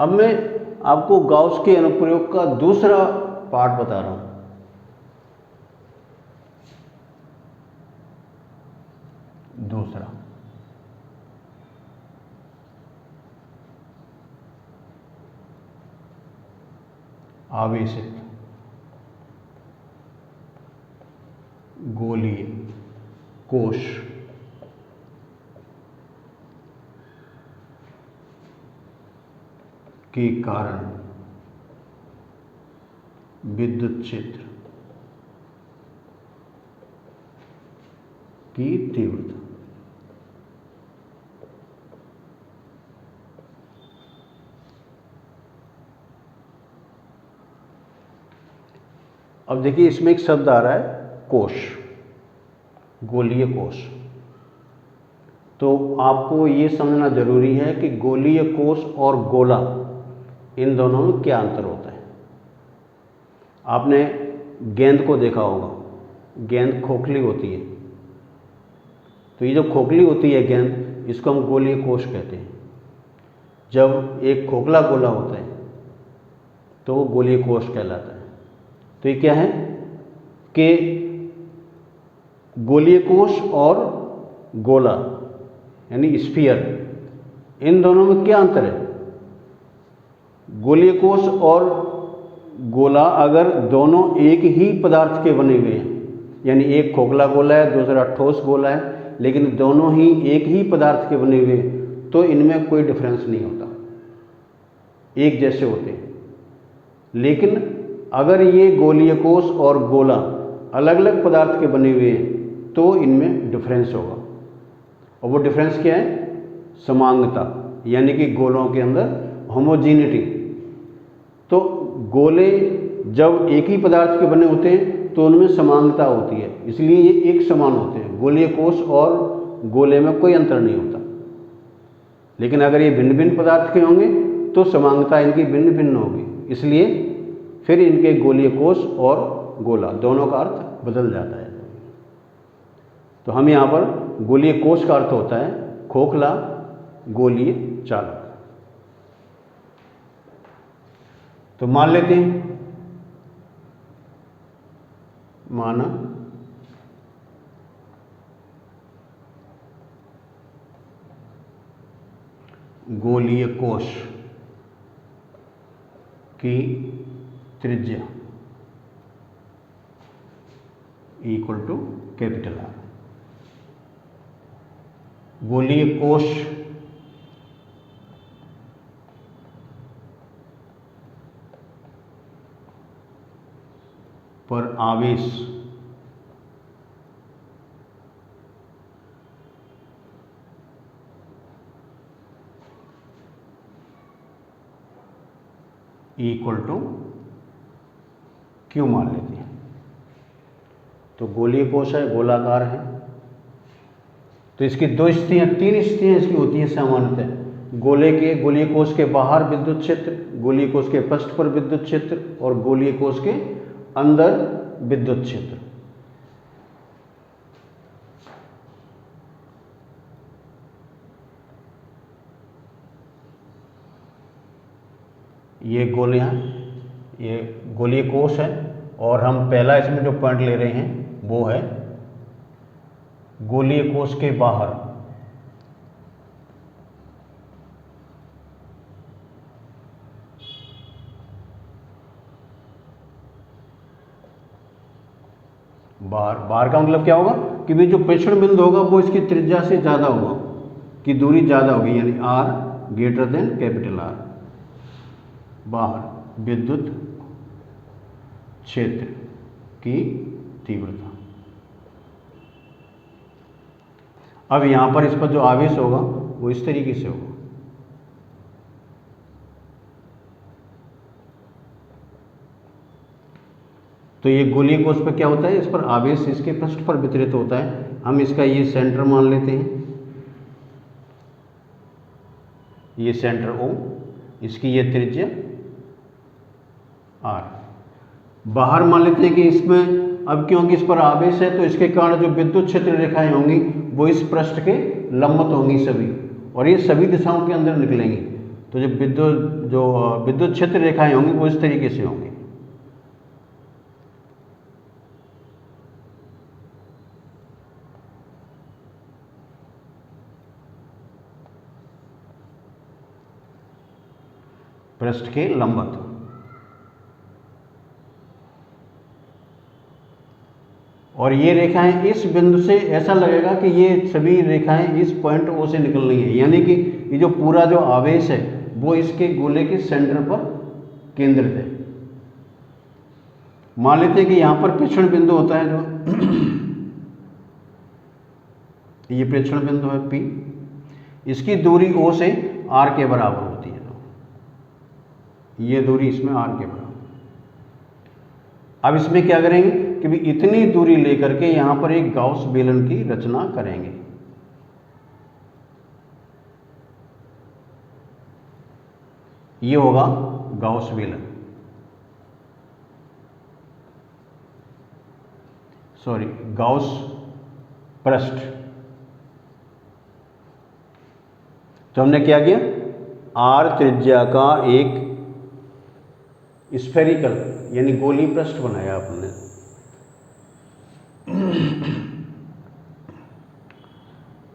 अब मैं आपको गाउस के अनुप्रयोग का दूसरा पार्ट बता रहा हूं। दूसरा, आवेशित गोलीय कोश के कारण विद्युत क्षेत्र की तीव्रता। अब देखिए इसमें एक शब्द आ रहा है कोश, गोलीय कोश। तो आपको ये समझना जरूरी है कि गोलीय कोश और गोला, इन दोनों में क्या अंतर होता है। आपने गेंद को देखा होगा, गेंद खोखली होती है, तो ये जो खोखली होती है गेंद, इसको हम गोलीय कोश कहते हैं। जब एक खोखला गोला होता है तो वो गोलीय कोश कहलाता है। तो ये क्या है कि गोलीय कोश और गोला यानी स्फीयर, इन दोनों में क्या अंतर है। गोलीय कोश और गोला अगर दोनों एक ही पदार्थ के बने हुए हैं, यानी एक खोखला गोला है दूसरा ठोस गोला है, लेकिन दोनों ही एक ही पदार्थ के बने हुए हैं, तो इनमें कोई डिफरेंस नहीं होता, एक जैसे होते हैं। लेकिन अगर ये गोलीय कोश और गोला अलग अलग पदार्थ के बने हुए हैं तो इनमें डिफरेंस होगा। और वो डिफरेंस क्या है, समांगता, यानी कि गोलों के अंदर होमोजीनिटी। तो गोले जब एक ही पदार्थ के बने होते हैं तो उनमें समांगता होती है, इसलिए ये एक समान होते हैं। गोलीय कोश और गोले में कोई अंतर नहीं होता। लेकिन अगर ये भिन्न भिन्न पदार्थ के होंगे तो समांगता इनकी भिन्न भिन्न होगी, इसलिए फिर इनके गोलीय कोश और गोला दोनों का अर्थ बदल जाता है। तो हम यहाँ पर गोलीय कोश का अर्थ होता है खोखला गोलीय चालक। तो मान लेते हैं, माना गोलीय कोश की त्रिज्या इक्वल टू कैपिटल आर। गोलीय कोश पर आवेश इक्वल टू क्यू मान लेते हैं। तो गोलीय कोश है, गोलाकार है, तो इसकी दो स्थितियां, तीन स्थितियां इसकी होती हैं सामान्यतः। गोलीय कोश के बाहर विद्युत क्षेत्र, गोलीय कोश के पृष्ठ पर विद्युत क्षेत्र और गोलीय कोश के अंदर विद्युत क्षेत्र। ये गोलियां, ये गोलीय कोश है और हम पहला इसमें जो पॉइंट ले रहे हैं वो है गोलीय कोश के बाहर बाहर का मतलब क्या होगा कि भी जो प्रेषण बिंदु होगा वो इसकी त्रिज्या से ज़्यादा होगा, कि दूरी ज़्यादा होगी, यानी r greater than capital R. बाहर विद्युत क्षेत्र की तीव्रता। अब यहां पर इस पर जो आवेश होगा वो इस तरीके से होगा। तो ये गोलीय कोश पर क्या होता है, इस पर आवेश इसके पृष्ठ पर वितरित होता है। हम इसका ये सेंटर मान लेते हैं, ये सेंटर O, इसकी ये त्रिज्या R। बाहर मान लेते हैं कि इसमें अब क्योंकि इस पर आवेश है तो इसके कारण जो विद्युत क्षेत्र रेखाएं होंगी वो इस पृष्ठ के लंबवत होंगी सभी, और ये सभी दिशाओं के अंदर निकलेंगी। तो जो विद्युत क्षेत्र रेखाएं होंगी वो इस तरीके से होंगी। पृष्ठ के लंबवत। और ये रेखाएं इस बिंदु से ऐसा लगेगा कि ये सभी रेखाएं इस पॉइंट ओ से निकल रही हैं, यानी कि ये जो पूरा जो आवेश है वो इसके गोले के सेंटर पर केंद्रित है। मान लेते हैं कि यहां पर प्रेक्षण बिंदु होता है जो ये प्रेक्षण बिंदु है P, इसकी दूरी O से R के बराबर होती है। ये दूरी इसमें R के बराबर। अब इसमें क्या करेंगे कि भी इतनी दूरी लेकर के यहां पर एक गाउस बेलन की रचना करेंगे। ये होगा गाउस बेलन, सॉरी गाउस पृष्ठ। तो हमने क्या किया, R त्रिज्या का एक स्फेरिकल यानी गोली पृष्ठ बनाया आपने।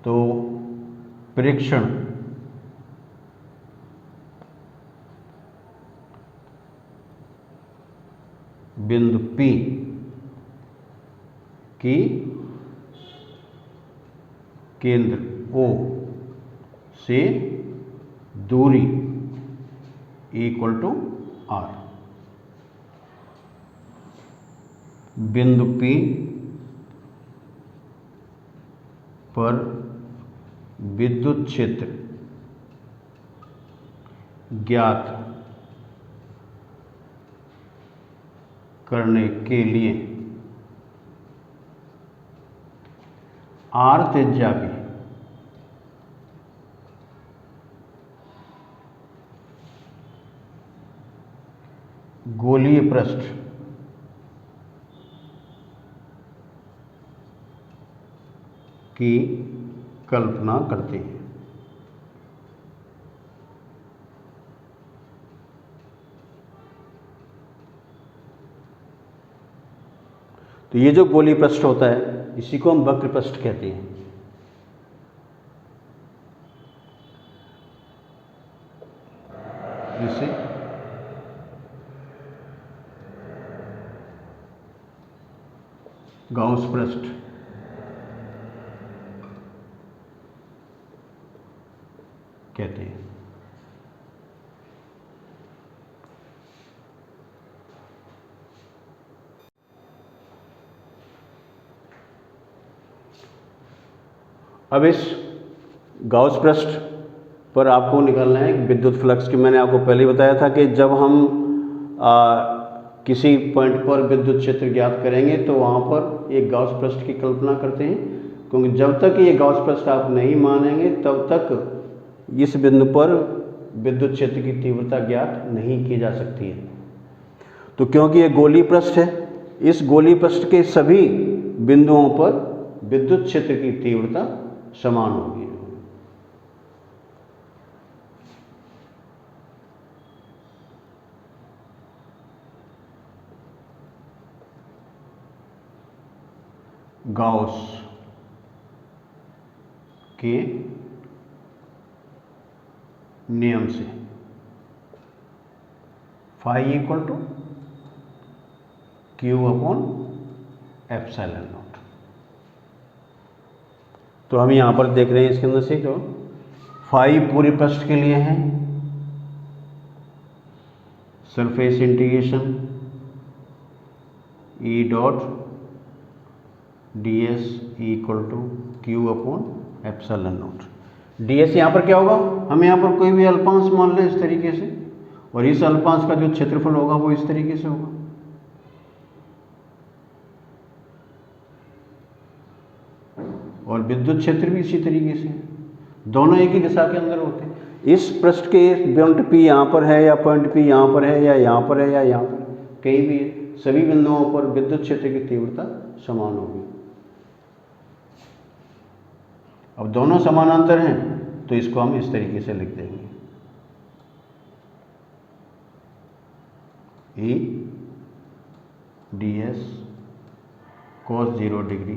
तो प्रेक्षण बिंदु P की केंद्र O से दूरी इक्वल टू R। बिंदु P पर विद्युत क्षेत्र ज्ञात करने के लिए R त्रिज्या की गोलीय पृष्ठ की कल्पना करते हैं। तो ये जो गोली पृष्ठ होता है इसी को हम वक्र पृष्ठ कहते हैं। इसे गाउस पृष्ठ कहते हैं। अब इस गाउस पृष्ठ पर आपको निकालना है विद्युत फ्लक्स की। मैंने आपको पहले बताया था कि जब हम किसी पॉइंट पर विद्युत क्षेत्र ज्ञात करेंगे तो वहाँ पर एक गाउस पृष्ठ की कल्पना करते हैं, क्योंकि जब तक ये गाउस पृष्ठ आप नहीं मानेंगे तब तक इस बिंदु पर विद्युत क्षेत्र की तीव्रता ज्ञात नहीं की जा सकती है। तो क्योंकि ये गोली पृष्ठ है, इस गोली पृष्ठ के सभी बिंदुओं पर विद्युत क्षेत्र की तीव्रता समान होगी। गाउस के नियम से phi equal to Q upon epsilon naught. तो हम यहां पर देख रहे हैं इसके अंदर से जो फाई पूरे पृष्ठ के लिए है, surface integration E dot ds equal to Q upon epsilon naught. ds यहाँ पर क्या होगा, हम यहाँ पर कोई भी अल्पांश मान लें इस तरीके से, और इस अल्पांश का जो क्षेत्रफल होगा वो इस तरीके से होगा। और विद्युत क्षेत्र भी इसी तरीके से, दोनों एक ही दिशा के अंदर होते हैं। इस पृष्ठ के पॉइंट P यहाँ पर है या पॉइंट P यहाँ पर है या यहाँ पर है या यहाँ पर कहीं भी है, सभी बिंदुओं पर विद्युत क्षेत्र की तीव्रता समान होगी। अब दोनों समानांतर हैं तो इसको हम इस तरीके से लिख देंगे। E D S cos 0 degree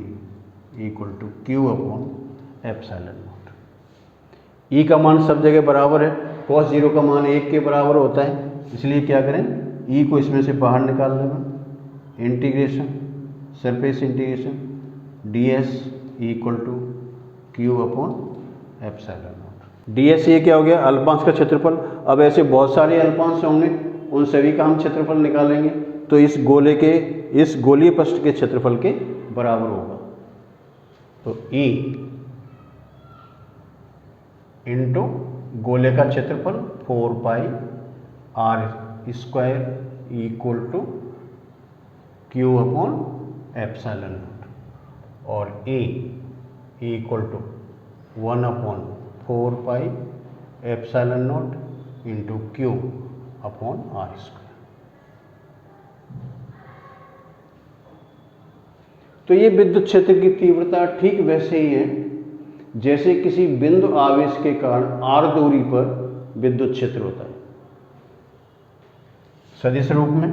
equal to Q upon epsilon naught. E का मान सब जगह बराबर है, cos 0 का मान 1 के बराबर होता है, इसलिए क्या करें, ई को इसमें से बाहर निकाल लेंगे। Integration surface integration d s equal to Q upon epsilon naught. D s ये क्या हो गया, अल्पांश का क्षेत्रफल। अब ऐसे बहुत सारे अल्पांश होंगे, उन सभी का हम क्षेत्रफल निकालेंगे तो इस गोलीय पृष्ठ के क्षेत्रफल के बराबर होगा। तो E इंटू गोले का क्षेत्रफल 4 pi R square equal to Q upon epsilon naught और A equal to 1 upon 4 pi epsilon naught into Q upon are square. तो ये विद्युत क्षेत्र की तीव्रता ठीक वैसे ही है जैसे किसी बिंदु आवेश के कारण r दूरी पर विद्युत क्षेत्र होता है, सदिश रूप में।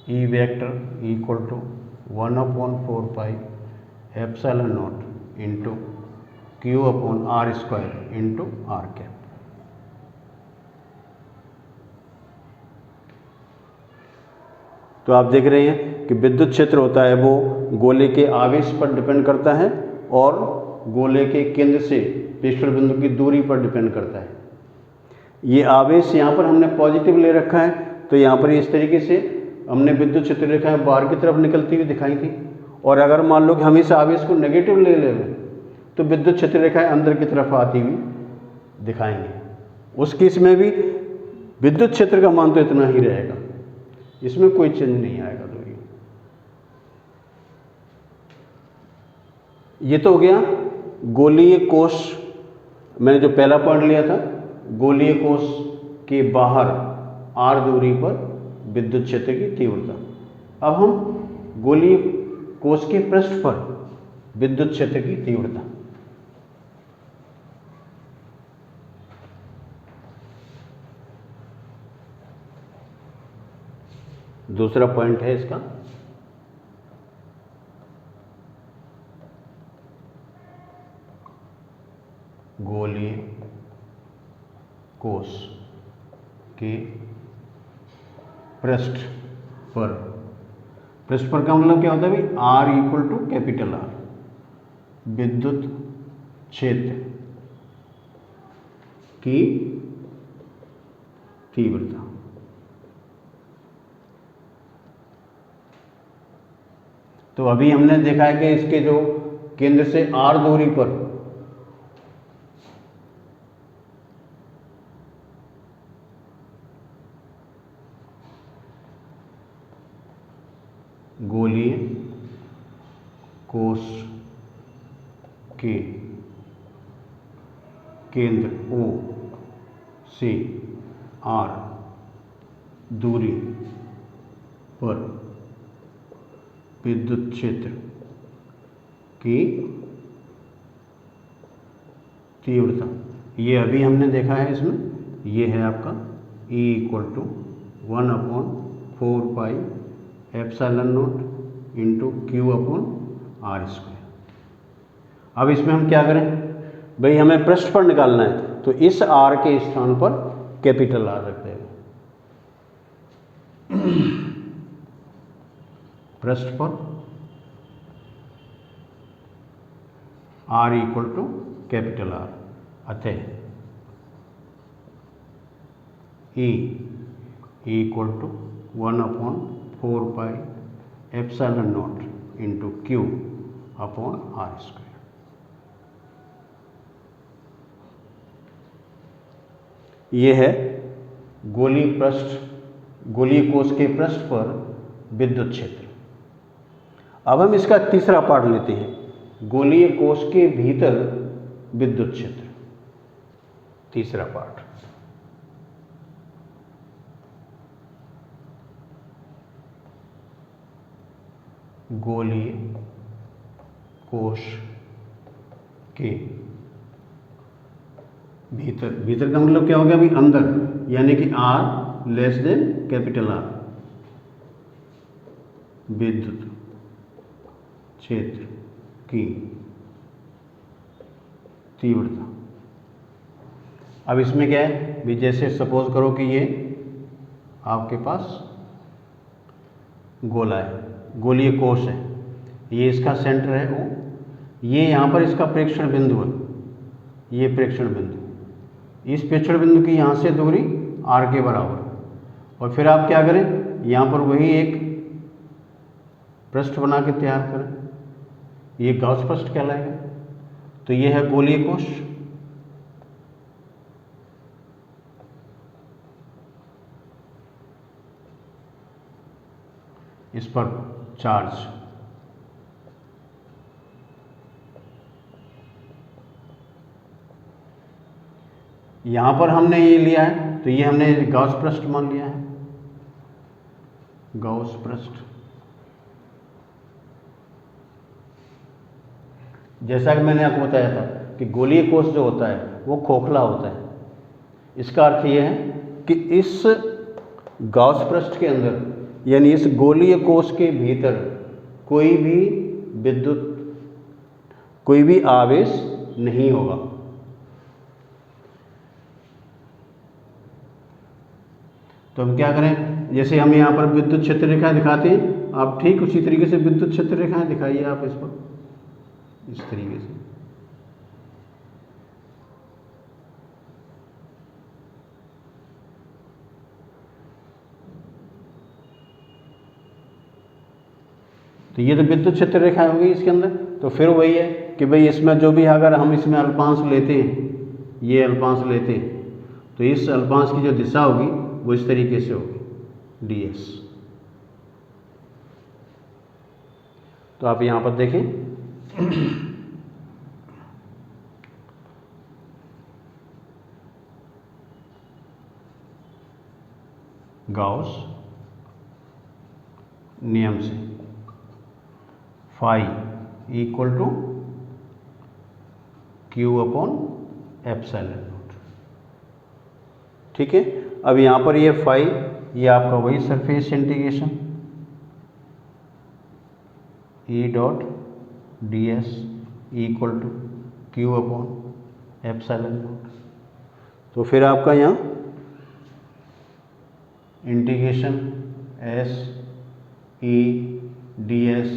E vector equal to 1 upon 4 pi epsilon naught into Q upon are square into r cap. तो आप देख रहे हैं कि विद्युत क्षेत्र होता है वो गोले के आवेश पर डिपेंड करता है और गोले के केंद्र से पृष्ठफल बिंदु की दूरी पर डिपेंड करता है। ये आवेश यहाँ पर हमने पॉजिटिव ले रखा है, तो यहाँ पर इस तरीके से हमने विद्युत क्षेत्र रेखाएं बाहर की तरफ निकलती हुई दिखाई थी। और अगर मान लो कि हम इस आवेश को नेगेटिव ले लें तो विद्युत क्षेत्र रेखाएं अंदर की तरफ आती हुई दिखाएंगे। उस केस में भी विद्युत क्षेत्र का मान तो इतना ही रहेगा, इसमें कोई चेंज नहीं आएगा दूरी। ये तो हो गया गोलीय कोश, मैंने जो पहला पॉइंट लिया था, गोलीय कोश के बाहर r दूरी पर विद्युत क्षेत्र की तीव्रता। अब हम गोलीय कोश के पृष्ठ पर विद्युत क्षेत्र की तीव्रता। दूसरा पॉइंट है इसका, गोलीय कोश के पृष्ठ पर। पृष्ठ पर का मतलब क्या होता है भाई, R equal to capital R, विद्युत क्षेत्र की तीव्रता। तो अभी हमने देखा है कि इसके जो केंद्र से r दूरी पर गोलीय कोश के केंद्र O से r दूरी पर विद्युत क्षेत्र की तीव्रता, ये अभी हमने देखा है। इसमें ये है आपका E equal to 1 upon 4 pi epsilon naught into Q upon are square. अब इसमें हम क्या करें भाई, हमें पृष्ठ पर निकालना है, तो इस R के स्थान पर कैपिटल R रख देंगे। पृष्ठ पर R equal to capital R, अतः E equal to 1 upon 4 pi epsilon naught into Q upon are square. ये है गोलीय कोश के पृष्ठ पर विद्युत क्षेत्र। अब हम इसका तीसरा पार्ट लेते हैं, गोलीय कोश के भीतर विद्युत क्षेत्र। तीसरा पार्ट, गोलीय कोश के भीतर, भीतर का मतलब क्या हो गया अभी अंदर, यानी कि R less than capital R, विद्युत क्षेत्र की तीव्रता। अब इसमें क्या है भी, जैसे सपोज करो कि ये आपके पास गोला है, गोलीय कोश है, ये इसका सेंटर है O, ये यहाँ पर इसका प्रेक्षण बिंदु है, ये प्रेक्षण बिंदु, इस प्रेक्षण बिंदु की यहाँ से दूरी R के बराबर, और फिर आप क्या करें, यहाँ पर वही एक पृष्ठ बना के तैयार करें, ये गॉस पृष्ठ कहलाएगा। तो ये है गोलीय कोश, इस पर चार्ज, यहां पर हमने ये लिया है तो ये हमने गॉस पृष्ठ मान लिया है, गॉस पृष्ठ। जैसा कि मैंने आपको बताया था कि गोलीय कोश जो होता है वो खोखला होता है, इसका अर्थ ये है कि इस गॉस पृष्ठ के अंदर, यानी इस गोलीय कोश के भीतर कोई भी विद्युत, कोई भी आवेश नहीं होगा। तो हम क्या करें, जैसे हम यहाँ पर विद्युत क्षेत्र रेखाएं दिखाते हैं, आप ठीक उसी तरीके से विद्युत क्षेत्र रेखाएं दिखाइए आप इस पर, इस तरीके से। तो ये तो विद्युत क्षेत्र रेखाएं होगी इसके अंदर। तो फिर वही है कि भाई इसमें जो भी, अगर हम इसमें अल्पांश लेते हैं, ये अल्पांश लेते हैं, तो इस अल्पांश की जो दिशा होगी वो इस तरीके से होगी, ds। तो आप यहाँ पर देखें, गॉस नियम से phi equal to Q upon epsilon naught. ठीक है, अब यहाँ पर ये फाई, ये आपका वही surface integration E dot ds equal to Q upon epsilon naught. तो फिर आपका यहाँ integration S E ds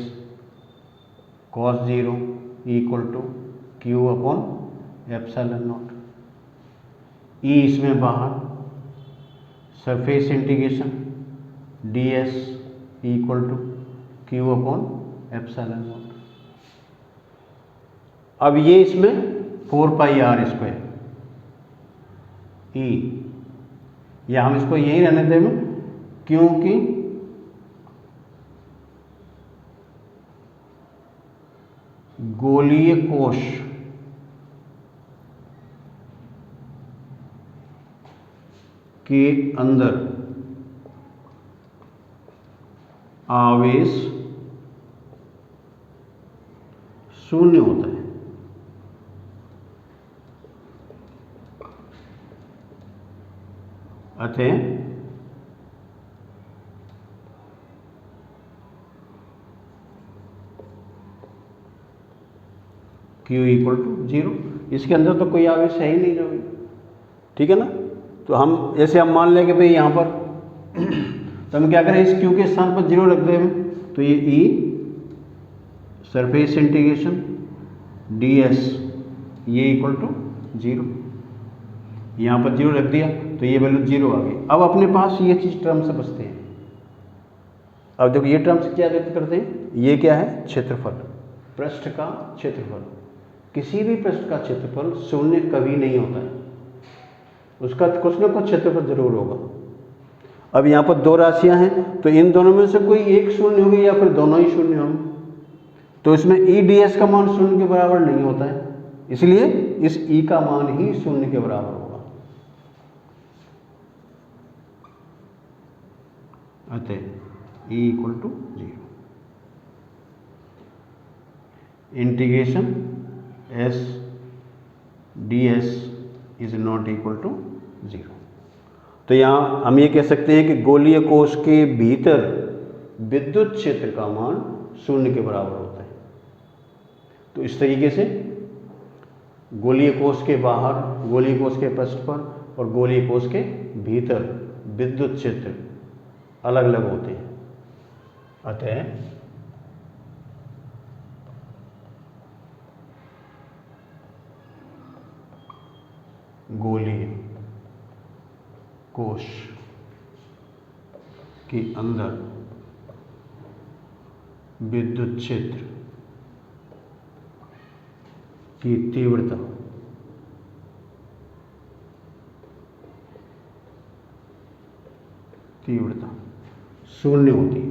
cos 0 equal to Q upon epsilon naught. E इसमें बाहर, surface integration ds equal to Q upon epsilon naught. अब ये इसमें 4 पाई r square E, या हम इसको यही रहने देंगे क्योंकि गोलीय कोश के अंदर आवेश शून्य होता है। अतः Q इक्वल टू 0, इसके अंदर तो कोई आवेश है ही नहीं जो भी, ठीक है ना। तो हम जैसे हम मान लें कि भाई यहाँ पर तो हम क्या करें, इस Q के स्थान पर 0 रख दें, तो ये E सरफेस इंटीग्रेशन ds ये इक्वल टू 0, यहाँ पर 0 रख दिया तो ये वैल्यू 0 आ गई। अब अपने पास ये चीज टर्म से बचते हैं। अब देखो ये टर्म्स क्या व्यक्त करते हैं, ये क्या है, क्षेत्रफल, पृष्ठ का क्षेत्रफल। किसी भी पृष्ठ का क्षेत्रफल शून्य कभी नहीं होता है, उसका कुछ ना कुछ क्षेत्रफल जरूर होगा। अब यहाँ पर दो राशियां हैं, तो इन दोनों में से कोई एक शून्य होगी या फिर दोनों ही शून्य होंगे। तो इसमें ई डी एस का मान शून्य के बराबर नहीं होता है, इसलिए इस ई का मान ही शून्य के बराबर होगा। अतः E equal to 0। Integration s ds is not equal to 0। तो यहाँ हम ये कह सकते हैं कि गोलीय कोश के भीतर विद्युत क्षेत्र का मान 0 के बराबर होता है। तो इस तरीके से गोलीय कोश के बाहर, गोलीय कोश के पृष्ठ पर और गोलीय कोश के भीतर विद्युत क्षेत्र अलग अलग होते हैं। अतः गोलीय कोश के अंदर विद्युत क्षेत्र की तीव्रता शून्य होती है।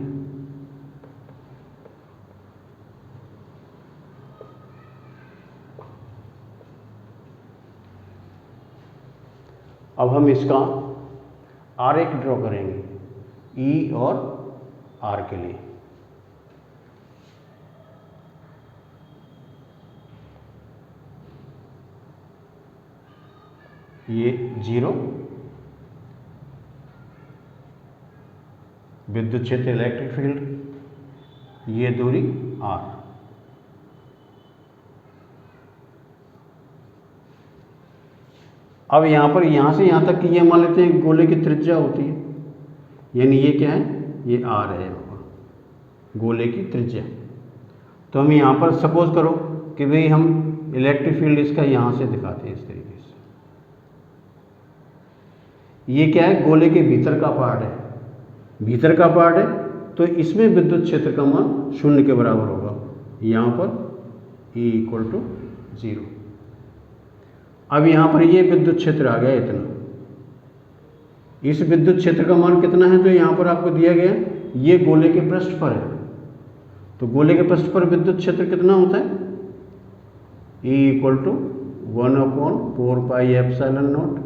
अब हम इसका आरेख ड्रॉ करेंगे E और R के लिए। ये 0 विद्युत क्षेत्र इलेक्ट्रिक फील्ड, ये दूरी R। अब यहाँ पर यहाँ से यहाँ तक की ये मान लेते हैं गोले की त्रिज्या होती है, यानी ये क्या है, ये R है यहाँ पर गोले की त्रिज्या। तो हम यहाँ पर सपोज करो कि भाई हम इलेक्ट्रिक फील्ड इसका यहाँ से दिखाते हैं इस तरीके से। ये क्या है, गोले के भीतर का पार्ट है, भीतर का पार्ट है, तो इसमें विद्युत क्षेत्र का मान 0 के बराबर होगा। यहाँ पर E इक्वल टू 0। अब यहाँ पर ये विद्युत क्षेत्र आ गया इतना, इस विद्युत क्षेत्र का मान कितना है, तो यहाँ पर आपको दिया गया ये गोले के पृष्ठ पर है। तो गोले के पृष्ठ पर विद्युत क्षेत्र कितना होता है, E equal to 1/4πε0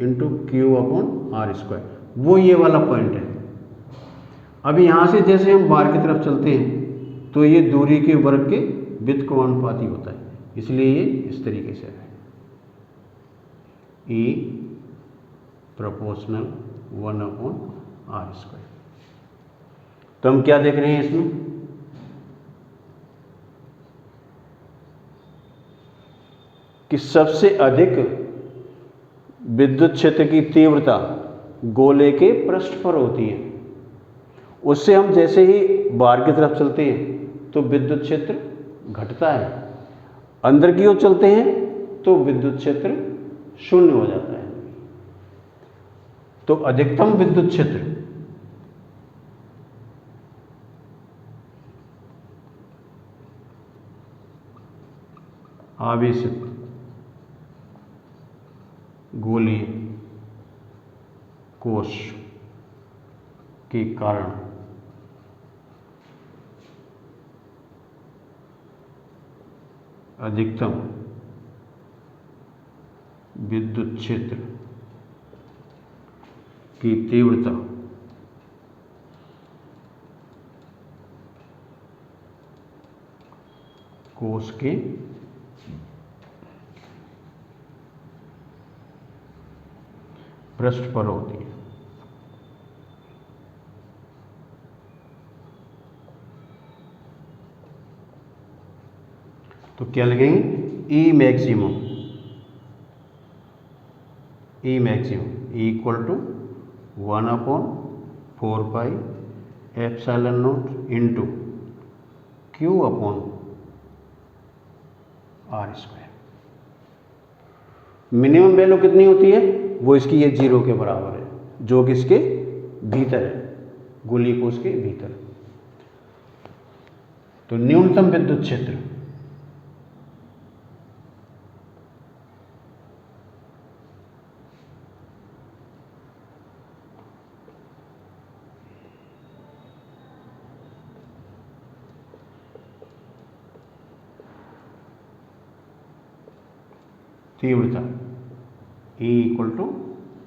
into Q upon are square, वो ये वाला पॉइंट है। अब यहाँ से जैसे हम बाहर की तरफ चलते हैं तो ये दूरी के वर्ग के व्युत्क्रमानुपाती होता है, इसलिए ये इस तरीके से है E प्रोपोर्शनल 1/r²। तो हम क्या देख रहे हैं इसमें, कि सबसे अधिक विद्युत क्षेत्र की तीव्रता गोले के पृष्ठ पर होती है। उससे हम जैसे ही बाहर की तरफ चलते हैं तो विद्युत क्षेत्र घटता है, अंदर की ओर चलते हैं तो विद्युत क्षेत्र 0 हो जाता है। तो अधिकतम विद्युत क्षेत्र आवेशित गोलीय कोश के कारण अधिकतम विद्युत क्षेत्र की तीव्रता कोश के पृष्ठ पर होती है। तो क्या लगेंगे, E maximum equal to 1/4πε0 into Q upon r²। Minimum value कितनी होती है, वो इसकी ये 0 के बराबर है, जो कि इसके भीतर है, गोलीय कोश के भीतर। तो न्यूनतम विद्युत क्षेत्र तीव्रता E इक्वल टू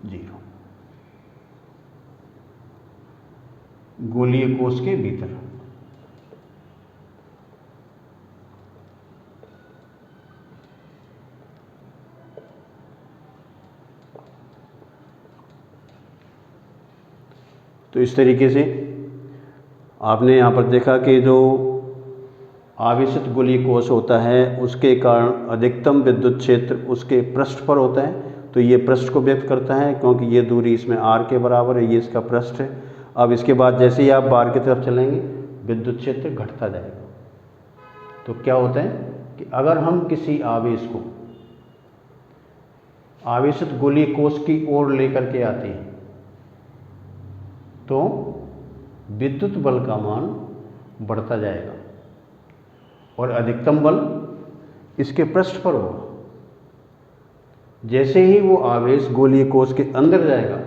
0 गोलीय कोश के भीतर। तो इस तरीके से आपने यहाँ पर देखा कि जो आवेशित गोलीय कोश होता है उसके कारण अधिकतम विद्युत क्षेत्र उसके पृष्ठ पर होता है। तो ये पृष्ठ को व्यक्त करता है क्योंकि ये दूरी इसमें r के बराबर है, ये इसका पृष्ठ है। अब इसके बाद जैसे ही आप बाहर की तरफ चलेंगे विद्युत क्षेत्र घटता जाएगा। तो क्या होता है कि अगर हम किसी आवेश को आवेशित गोलीय कोश की ओर लेकर के आते हैं तो विद्युत बल का मान बढ़ता जाएगा और अधिकतम बल इसके पृष्ठ पर होगा। जैसे ही वो आवेश गोलीय कोश के अंदर जाएगा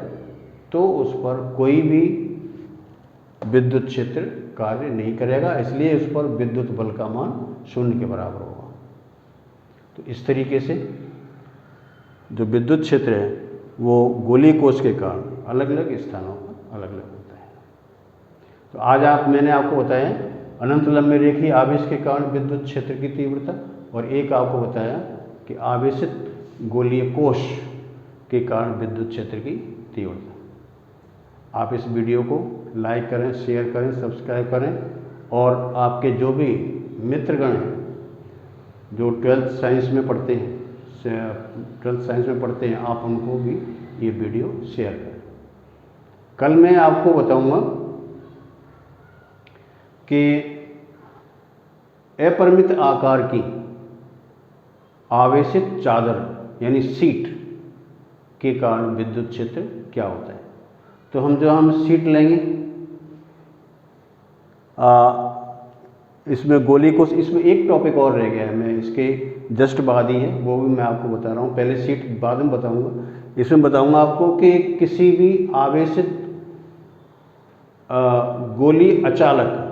तो उस पर कोई भी विद्युत क्षेत्र कार्य नहीं करेगा, इसलिए उस पर विद्युत बल का मान 0 के बराबर होगा। तो इस तरीके से जो विद्युत क्षेत्र है वो गोलीय कोश के कारण अलग अलग स्थानों पर अलग अलग होता है। तो आज मैंने आपको बताया अनंत लंबे रेखीय आवेश के कारण विद्युत क्षेत्र की तीव्रता, और एक आपको बताया कि आवेशित गोलीय कोश के कारण विद्युत क्षेत्र की तीव्रता। आप इस वीडियो को लाइक करें, शेयर करें, सब्सक्राइब करें और आपके जो भी मित्रगण हैं जो 12th साइंस में पढ़ते हैं, 12th साइंस में पढ़ते हैं, आप उनको भी ये वीडियो शेयर करें। कल मैं आपको बताऊंगा कि अपरिमित आकार की आवेशित चादर यानी सीट के कारण विद्युत क्षेत्र क्या होता है। तो हम सीट लेंगे, इसमें गोलीय कोश, इसमें एक टॉपिक और रह गया है, मैं इसके जस्ट बाद ही है, वो भी मैं आपको बता रहा हूँ। पहले सीट बाद में बताऊँगा। इसमें बताऊँगा आपको कि किसी भी आवेशित गोलीय अचालक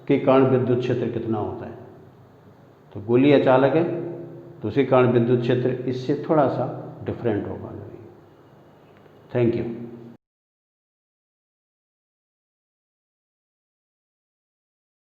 के कारण विद्युत क्षेत्र कितना होता है। तो गोलीय अचालक है तो उसके कारण विद्युत क्षेत्र इससे थोड़ा सा डिफरेंट होगा। Thank you.